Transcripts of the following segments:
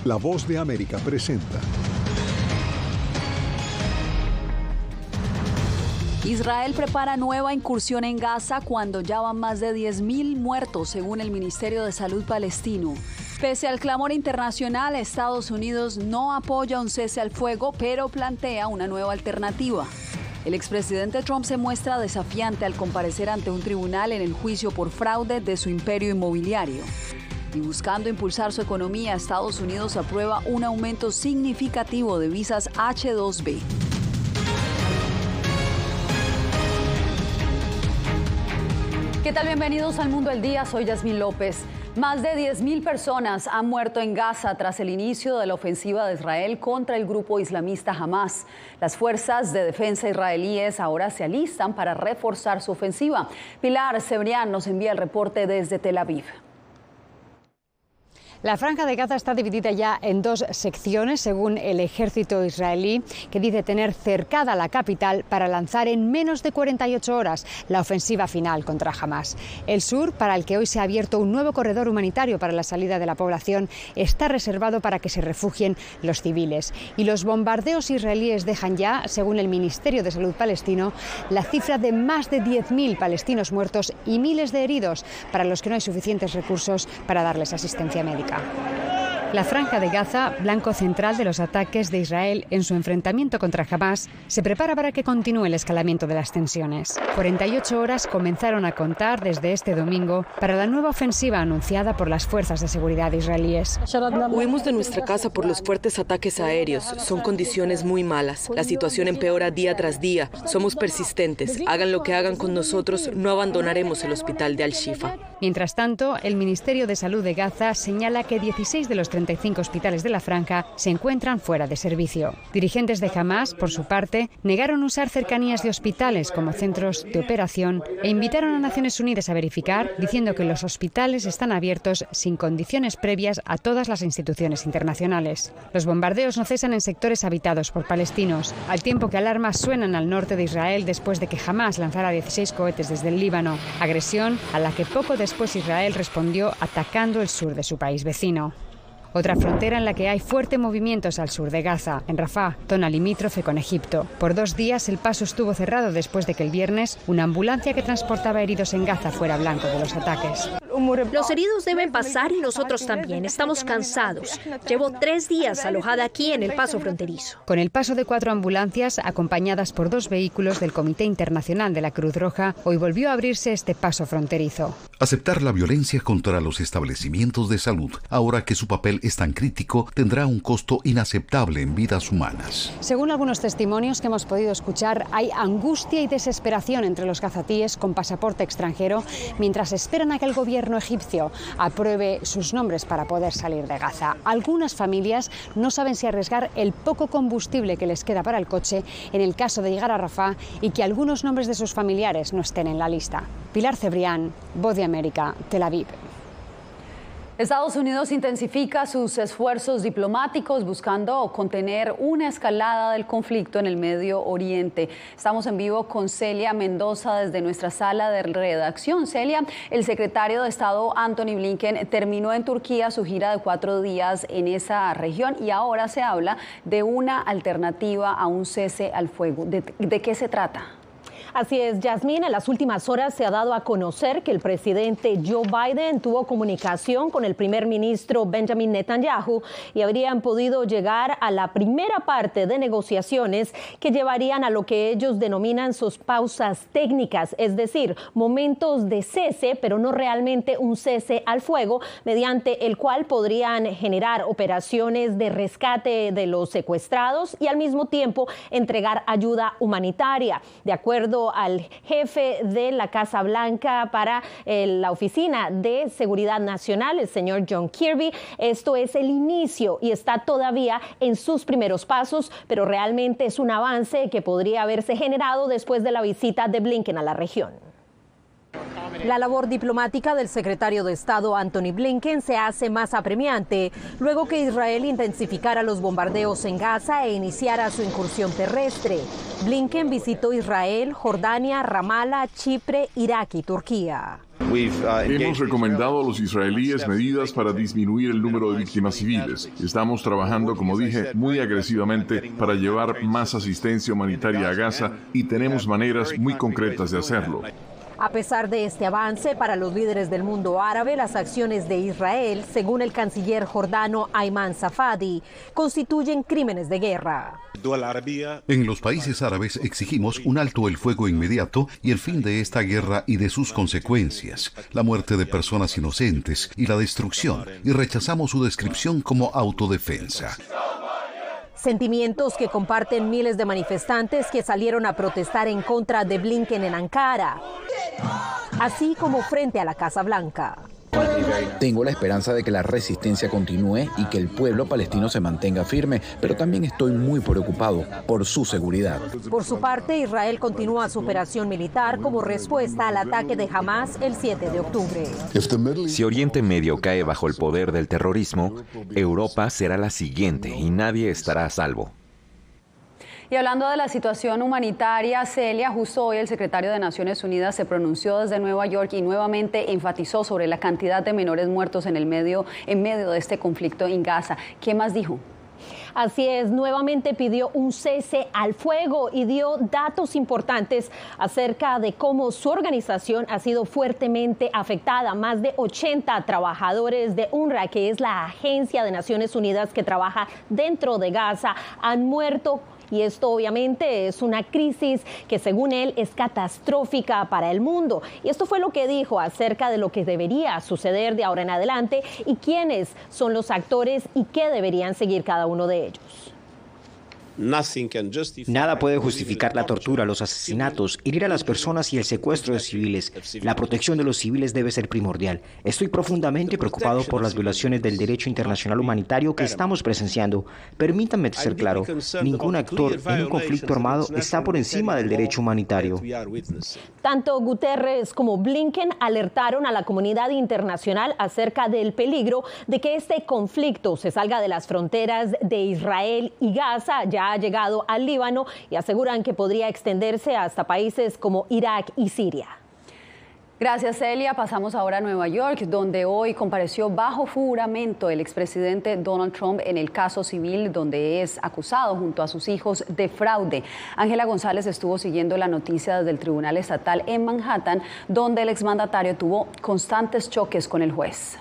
La Voz de América presenta. Israel prepara nueva incursión en Gaza cuando ya van más de 10.000 muertos, según el Ministerio de Salud palestino. Pese al clamor internacional, Estados Unidos no apoya un cese al fuego, pero plantea una nueva alternativa. El expresidente Trump se muestra desafiante al comparecer ante un tribunal en el juicio por fraude de su imperio inmobiliario. Y buscando impulsar su economía, Estados Unidos aprueba un aumento significativo de visas H-2B. ¿Qué tal? Bienvenidos al Mundo del Día, soy Yasmín López. Más de 10.000 personas han muerto en Gaza tras el inicio de la ofensiva de Israel contra el grupo islamista Hamás. Las fuerzas de defensa israelíes ahora se alistan para reforzar su ofensiva. Pilar Cebrián nos envía el reporte desde Tel Aviv. La Franja de Gaza está dividida ya en dos secciones, según el ejército israelí, que dice tener cercada la capital para lanzar en menos de 48 horas la ofensiva final contra Hamás. El sur, para el que hoy se ha abierto un nuevo corredor humanitario para la salida de la población, está reservado para que se refugien los civiles. Y los bombardeos israelíes dejan ya, según el Ministerio de Salud palestino, la cifra de más de 10.000 palestinos muertos y miles de heridos, para los que no hay suficientes recursos para darles asistencia médica. La Franja de Gaza, blanco central de los ataques de Israel en su enfrentamiento contra Hamás, se prepara para que continúe el escalamiento de las tensiones. 48 horas comenzaron a contar desde este domingo para la nueva ofensiva anunciada por las fuerzas de seguridad israelíes. Huimos de nuestra casa por los fuertes ataques aéreos. Son condiciones muy malas. La situación empeora día tras día. Somos persistentes. Hagan lo que hagan con nosotros, no abandonaremos el hospital de Al-Shifa. Mientras tanto, el Ministerio de Salud de Gaza señala que 16 de los 35 hospitales de la Franja se encuentran fuera de servicio. Dirigentes de Hamás, por su parte, negaron usar cercanías de hospitales como centros de operación e invitaron a Naciones Unidas a verificar, diciendo que los hospitales están abiertos sin condiciones previas a todas las instituciones internacionales. Los bombardeos no cesan en sectores habitados por palestinos, al tiempo que alarmas suenan al norte de Israel después de que Hamás lanzara 16 cohetes desde el Líbano, agresión a la que poco después Israel respondió atacando el sur de su país vecino. Otra frontera en la que hay fuerte movimiento es al sur de Gaza, en Rafah, zona limítrofe con Egipto. Por 2 días el paso estuvo cerrado después de que el viernes una ambulancia que transportaba heridos en Gaza fuera blanco de los ataques. Los heridos deben pasar y nosotros también. Estamos cansados. Llevo 3 días alojada aquí en el paso fronterizo. Con el paso de 4 ambulancias, acompañadas por 2 vehículos del Comité Internacional de la Cruz Roja, hoy volvió a abrirse este paso fronterizo. Aceptar la violencia contra los establecimientos de salud, ahora que su papel es tan crítico, tendrá un costo inaceptable en vidas humanas. Según algunos testimonios que hemos podido escuchar, hay angustia y desesperación entre los gazatíes con pasaporte extranjero mientras esperan a que el gobierno egipcio apruebe sus nombres para poder salir de Gaza. Algunas familias no saben si arriesgar el poco combustible que les queda para el coche en el caso de llegar a Rafah y que algunos nombres de sus familiares no estén en la lista. Pilar Cebrián, Voz de América, Tel Aviv. Estados Unidos intensifica sus esfuerzos diplomáticos buscando contener una escalada del conflicto en el Medio Oriente. Estamos en vivo con Celia Mendoza desde nuestra sala de redacción. Celia, el secretario de Estado Antony Blinken terminó en Turquía su gira de 4 días en esa región y ahora se habla de una alternativa a un cese al fuego. ¿De qué se trata? Así es, Yasmín, en las últimas horas se ha dado a conocer que el presidente Joe Biden tuvo comunicación con el primer ministro Benjamin Netanyahu y habrían podido llegar a la primera parte de negociaciones que llevarían a lo que ellos denominan sus pausas técnicas, es decir, momentos de cese, pero no realmente un cese al fuego, mediante el cual podrían generar operaciones de rescate de los secuestrados y al mismo tiempo entregar ayuda humanitaria. De acuerdo al jefe de la Casa Blanca para la Oficina de Seguridad Nacional, el señor John Kirby, esto es el inicio y está todavía en sus primeros pasos, pero realmente es un avance que podría haberse generado después de la visita de Blinken a la región. La labor diplomática del secretario de Estado Antony Blinken se hace más apremiante luego que Israel intensificara los bombardeos en Gaza e iniciara su incursión terrestre. Blinken visitó Israel, Jordania, Ramallah, Chipre, Irak y Turquía. Hemos recomendado a los israelíes medidas para disminuir el número de víctimas civiles. Estamos trabajando, como dije, muy agresivamente para llevar más asistencia humanitaria a Gaza y tenemos maneras muy concretas de hacerlo. A pesar de este avance, para los líderes del mundo árabe, las acciones de Israel, según el canciller jordano Ayman Safadi, constituyen crímenes de guerra. En los países árabes exigimos un alto el fuego inmediato y el fin de esta guerra y de sus consecuencias, la muerte de personas inocentes y la destrucción, y rechazamos su descripción como autodefensa. Sentimientos que comparten miles de manifestantes que salieron a protestar en contra de Blinken en Ankara, así como frente a la Casa Blanca. Tengo la esperanza de que la resistencia continúe y que el pueblo palestino se mantenga firme, pero también estoy muy preocupado por su seguridad. Por su parte, Israel continúa su operación militar como respuesta al ataque de Hamas el 7 de octubre. Si Oriente Medio cae bajo el poder del terrorismo, Europa será la siguiente y nadie estará a salvo. Y hablando de la situación humanitaria, Celia, justo hoy el secretario de Naciones Unidas se pronunció desde Nueva York y nuevamente enfatizó sobre la cantidad de menores muertos en medio de este conflicto en Gaza. ¿Qué más dijo? Así es, nuevamente pidió un cese al fuego y dio datos importantes acerca de cómo su organización ha sido fuertemente afectada. Más de 80 trabajadores de UNRWA, que es la agencia de Naciones Unidas que trabaja dentro de Gaza, han muerto. Y esto obviamente es una crisis que según él es catastrófica para el mundo. Y esto fue lo que dijo acerca de lo que debería suceder de ahora en adelante y quiénes son los actores y qué deberían seguir cada uno de ellos. Nada puede justificar la tortura, los asesinatos, herir a las personas y el secuestro de civiles. La protección de los civiles debe ser primordial. Estoy profundamente preocupado por las violaciones del derecho internacional humanitario que estamos presenciando. Permítanme ser claro, ningún actor en un conflicto armado está por encima del derecho humanitario. Tanto Guterres como Blinken alertaron a la comunidad internacional acerca del peligro de que este conflicto se salga de las fronteras de Israel y Gaza. Ya ha llegado al Líbano y aseguran que podría extenderse hasta países como Irak y Siria. Gracias, Celia. Pasamos ahora a Nueva York, donde hoy compareció bajo juramento el expresidente Donald Trump en el caso civil donde es acusado junto a sus hijos de fraude. Ángela González estuvo siguiendo la noticia desde el Tribunal Estatal en Manhattan, donde el exmandatario tuvo constantes choques con el juez.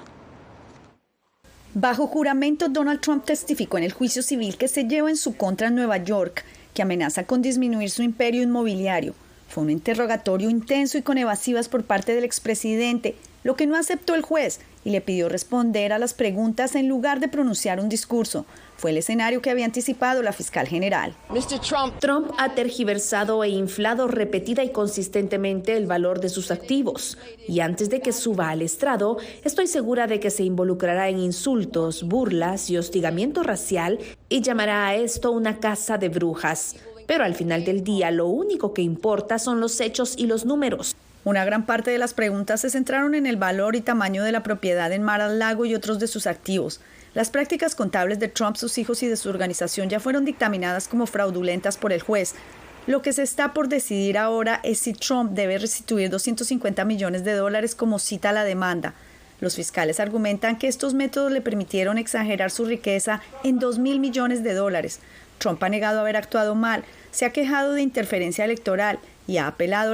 Bajo juramento, Donald Trump testificó en el juicio civil que se lleva en su contra en Nueva York, que amenaza con disminuir su imperio inmobiliario. Fue un interrogatorio intenso y con evasivas por parte del expresidente, lo que no aceptó el juez y le pidió responder a las preguntas en lugar de pronunciar un discurso. Fue el escenario que había anticipado la fiscal general. Trump ha tergiversado e inflado repetida y consistentemente el valor de sus activos. Y antes de que suba al estrado, estoy segura de que se involucrará en insultos, burlas y hostigamiento racial y llamará a esto una casa de brujas. Pero al final del día, lo único que importa son los hechos y los números. Una gran parte de las preguntas se centraron en el valor y tamaño de la propiedad en Mar-a-Lago y otros de sus activos. Las prácticas contables de Trump, sus hijos y de su organización ya fueron dictaminadas como fraudulentas por el juez. Lo que se está por decidir ahora es si Trump debe restituir $250 millones como cita la demanda. Los fiscales argumentan que estos métodos le permitieron exagerar su riqueza en $2.000 millones. Trump ha negado haber actuado mal, se ha quejado de interferencia electoral y ha apelado